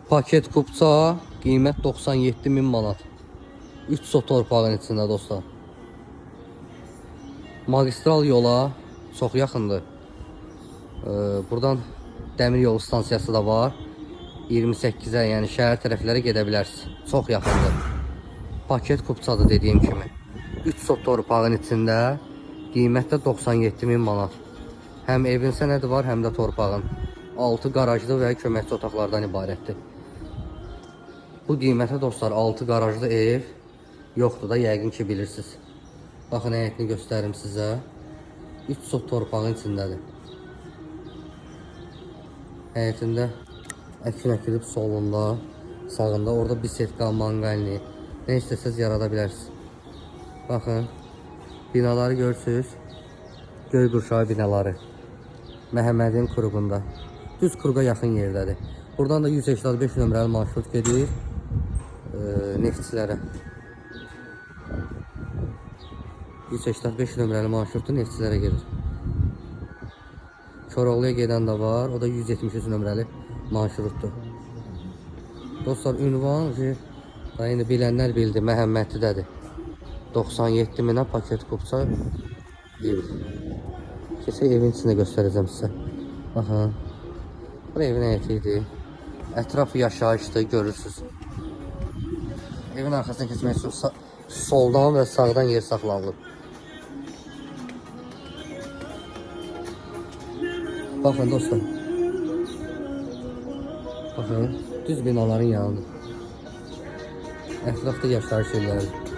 Paket kupça, qiymət 97.000 manat. 3 sot torpağın içində dostlar. Magistral yola çox yaxındır. Buradan dəmir yolu stansiyası da var. 28-ə, yəni şəhər tərəflərə gedə bilərsiniz. Çox yaxındır. Paket kupçadır dediyim kimi. 3 sot torpağın içində, qiymət də 97.000 manat. Həm evin sənədi var, həm də torpağın. 6 qarajlı və köməkçi otaqlardan ibarətdir. Bu qiymətə dostlar 6 qarajlı ev yoxdur da, yəqin ki bilirsiniz. Baxın, həyətini göstərim sizə. 3 sot torpağın içindədir. Həyətində əkin əkilib solunda, sağında, orada bisetka, manqalni, nə istəsəz yarada bilərsiniz. Baxın, binaları görürsünüz. Göy qurşağı binaları. Məhəmmədin Kuruğunda. Düz Kuruğa yaxın yerdədir. Buradan da 185 nömrəli marşrut gedir neftçilərə. 185 nömrəli marşrutda neftçilərə gedir. Koroğluya gedən də var. O da 173 nömrəli marşrutdur. Dostlar, ünvan da indi bilənlər bildi, Məhəmməddidədir. 97.000-ə paket kupça ev. Keçək evin içində göstərəcəm sizə. Baxın. Bura evin həyəti idi. Ətrafı yaşayışdır, görürsünüz. Evin arxasına keçmək üçün soldan və sağdan yer saxlanılıb. Baxın dostlar. Baxın, düz binaların yanıdır. Ətrafda yaşayış yerləridir.